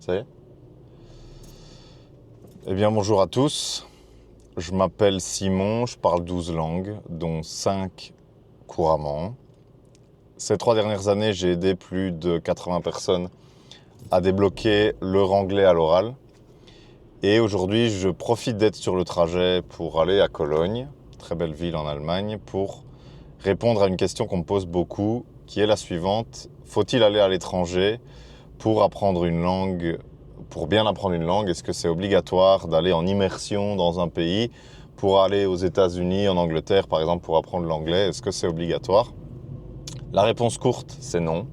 Ça y est? Eh bien, bonjour à tous. Je m'appelle Simon, je parle 12 langues, dont 5 couramment. Ces 3 dernières années, j'ai aidé plus de 80 personnes à débloquer leur anglais à l'oral. Et aujourd'hui, je profite d'être sur le trajet pour aller à Cologne, très belle ville en Allemagne, pour répondre à une question qu'on me pose beaucoup, qui est la suivante. Faut-il aller à l'étranger pour apprendre une langue, pour bien apprendre une langue? Est-ce que c'est obligatoire d'aller en immersion dans un pays pour aller aux États-Unis, en Angleterre, par exemple, pour apprendre l'anglais? Est-ce que c'est obligatoire? La réponse courte, c'est non.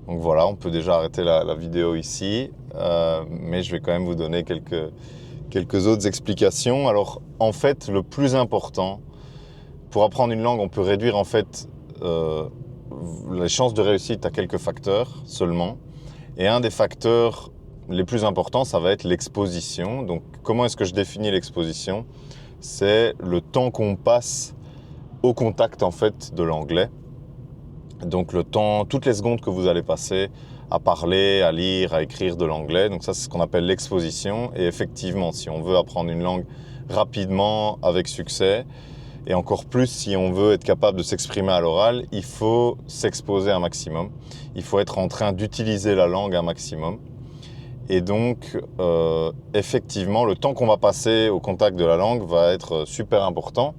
Donc voilà, on peut déjà arrêter la vidéo ici, mais je vais quand même vous donner quelques autres explications. Alors, en fait, le plus important, pour apprendre une langue, on peut réduire en fait les chances de réussite à quelques facteurs seulement. Et un des facteurs les plus importants, ça va être l'exposition. Donc, comment est-ce que je définis l'exposition? C'est le temps qu'on passe au contact en fait de l'anglais. Donc, le temps, toutes les secondes que vous allez passer à parler, à lire, à écrire de l'anglais. Donc ça, c'est ce qu'on appelle l'exposition. Et effectivement, si on veut apprendre une langue rapidement, avec succès, et encore plus si on veut être capable de s'exprimer à l'oral, il faut s'exposer un maximum. Il faut être en train d'utiliser la langue un maximum. Et donc, effectivement, le temps qu'on va passer au contact de la langue va être super important.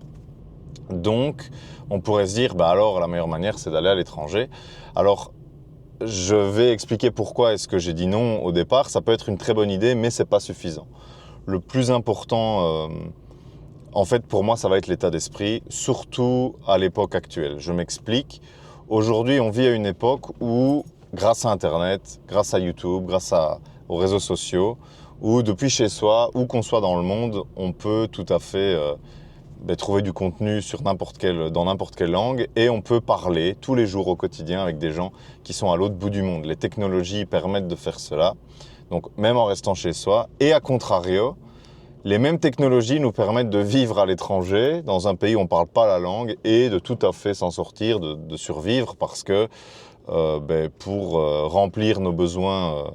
Donc, on pourrait se dire, bah alors, la meilleure manière, c'est d'aller à l'étranger. Alors, je vais expliquer pourquoi est-ce que j'ai dit non au départ. Ça peut être une très bonne idée, mais c'est pas suffisant. Le plus important, en fait, pour moi, ça va être l'état d'esprit, surtout à l'époque actuelle. Je m'explique. Aujourd'hui, on vit à une époque où, grâce à Internet, grâce à YouTube, aux réseaux sociaux, où depuis chez soi, où qu'on soit dans le monde, on peut tout à fait trouver du contenu dans n'importe quelle langue, et on peut parler tous les jours au quotidien avec des gens qui sont à l'autre bout du monde. Les technologies permettent de faire cela, donc même en restant chez soi. Et à contrario, les mêmes technologies nous permettent de vivre à l'étranger, dans un pays où on ne parle pas la langue, et de tout à fait s'en sortir, de survivre, parce que pour remplir nos besoins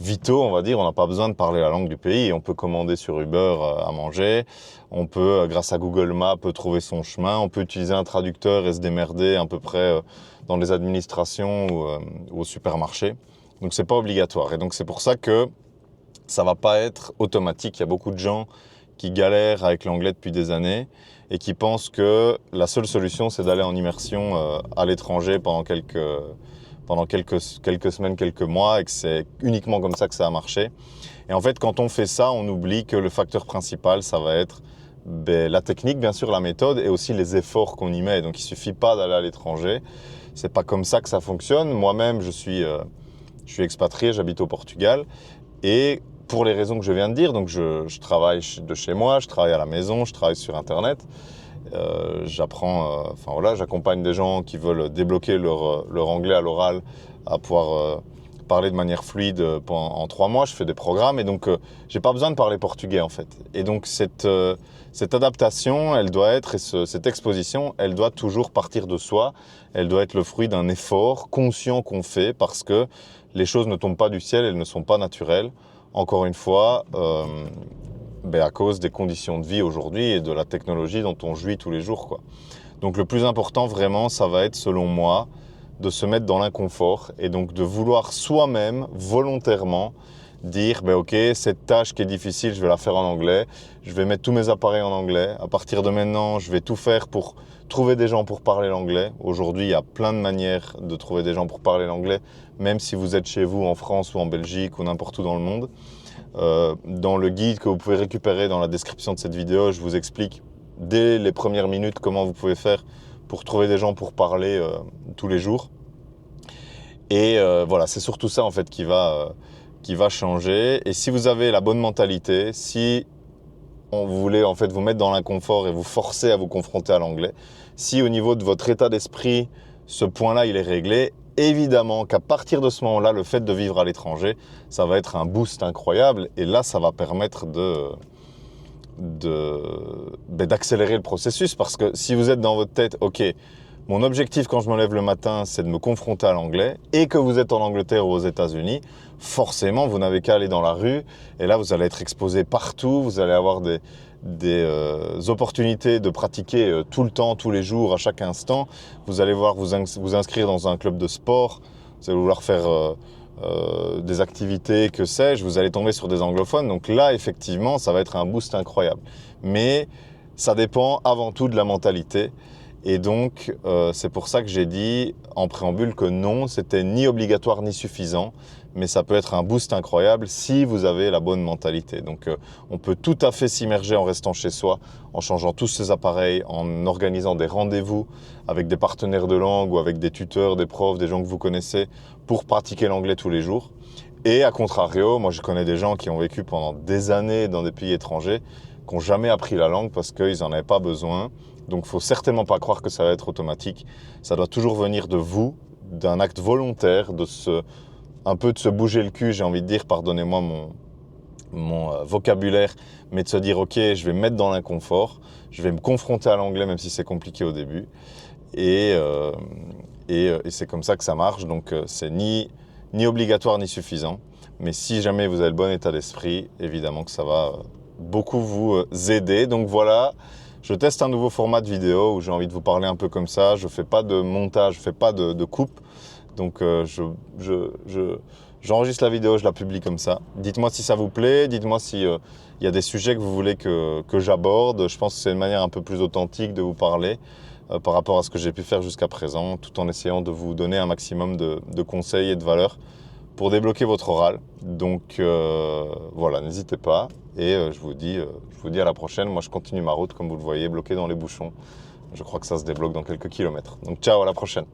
vitaux, on va dire, on n'a pas besoin de parler la langue du pays. On peut commander sur Uber à manger, on peut, grâce à Google Maps, trouver son chemin, on peut utiliser un traducteur et se démerder à peu près dans les administrations ou au supermarché. Donc c'est pas obligatoire. Et donc c'est pour ça que ça va pas être automatique. Il y a beaucoup de gens qui galèrent avec l'anglais depuis des années et qui pensent que la seule solution, c'est d'aller en immersion à l'étranger pendant quelques semaines, quelques mois, et que c'est uniquement comme ça que ça a marché. Et en fait, quand on fait ça, on oublie que le facteur principal, ça va être la technique, bien sûr, la méthode, et aussi les efforts qu'on y met. Donc il suffit pas d'aller à l'étranger. C'est pas comme ça que ça fonctionne. Moi-même, je suis expatrié, j'habite au Portugal, et pour les raisons que je viens de dire, donc je travaille de chez moi, je travaille à la maison, je travaille sur Internet, j'accompagne des gens qui veulent débloquer leur anglais à l'oral, à pouvoir parler de manière fluide en 3 mois. Je fais des programmes, et donc j'ai pas besoin de parler portugais en fait. Et donc cette adaptation, elle doit être, cette exposition, elle doit toujours partir de soi. Elle doit être le fruit d'un effort conscient qu'on fait, parce que les choses ne tombent pas du ciel, elles ne sont pas naturelles. Encore une fois, à cause des conditions de vie aujourd'hui et de la technologie dont on jouit tous les jours, quoi. Donc le plus important vraiment, ça va être, selon moi, de se mettre dans l'inconfort, et donc de vouloir soi-même, volontairement, dire ok, cette tâche qui est difficile, je vais la faire en anglais, je vais mettre tous mes appareils en anglais, à partir de maintenant, je vais tout faire pour trouver des gens pour parler l'anglais. Aujourd'hui, il y a plein de manières de trouver des gens pour parler l'anglais, même si vous êtes chez vous en France ou en Belgique ou n'importe où dans le monde. Dans le guide que vous pouvez récupérer dans la description de cette vidéo, je vous explique dès les premières minutes comment vous pouvez faire pour trouver des gens pour parler tous les jours. Et voilà, c'est surtout ça en fait qui va changer. Et si vous avez la bonne mentalité, si vous voulez en fait vous mettre dans l'inconfort et vous forcer à vous confronter à l'anglais, si au niveau de votre état d'esprit, ce point-là il est réglé, évidemment qu'à partir de ce moment-là, le fait de vivre à l'étranger, ça va être un boost incroyable, et là ça va permettre d'accélérer le processus, parce que si vous êtes dans votre tête, ok, mon objectif quand je me lève le matin, c'est de me confronter à l'anglais, et que vous êtes en Angleterre ou aux États-Unis, forcément, vous n'avez qu'à aller dans la rue. Et là, vous allez être exposé partout. Vous allez avoir des opportunités de pratiquer tout le temps, tous les jours, à chaque instant. Vous allez voir vous inscrire dans un club de sport. Vous allez vouloir faire des activités, que sais-je. Vous allez tomber sur des anglophones. Donc là, effectivement, ça va être un boost incroyable. Mais ça dépend avant tout de la mentalité. Et donc, c'est pour ça que j'ai dit en préambule que non, c'était ni obligatoire ni suffisant, mais ça peut être un boost incroyable si vous avez la bonne mentalité. Donc, on peut tout à fait s'immerger en restant chez soi, en changeant tous ses appareils, en organisant des rendez-vous avec des partenaires de langue ou avec des tuteurs, des profs, des gens que vous connaissez pour pratiquer l'anglais tous les jours. Et à contrario, moi je connais des gens qui ont vécu pendant des années dans des pays étrangers, qui n'ont jamais appris la langue parce qu'ils n'en avaient pas besoin. Donc il ne faut certainement pas croire que ça va être automatique. Ça doit toujours venir de vous, d'un acte volontaire, un peu de se bouger le cul, j'ai envie de dire, pardonnez-moi mon vocabulaire, mais de se dire ok, je vais me mettre dans l'inconfort, je vais me confronter à l'anglais même si c'est compliqué au début. Et c'est comme ça que ça marche. Donc c'est ni obligatoire ni suffisant. Mais si jamais vous avez le bon état d'esprit, évidemment que ça va beaucoup vous aider. Donc voilà, je teste un nouveau format de vidéo où j'ai envie de vous parler un peu comme ça. Je ne fais pas de montage, je ne fais pas de coupe. Donc j'enregistre la vidéo, je la publie comme ça. Dites-moi si ça vous plaît, dites-moi si y a des sujets que vous voulez que j'aborde. Je pense que c'est une manière un peu plus authentique de vous parler par rapport à ce que j'ai pu faire jusqu'à présent, tout en essayant de vous donner un maximum de conseils et de valeurs pour débloquer votre oral. Donc voilà, n'hésitez pas. Et je vous dis à la prochaine. Moi, je continue ma route, comme vous le voyez, bloqué dans les bouchons. Je crois que ça se débloque dans quelques kilomètres. Donc ciao, à la prochaine.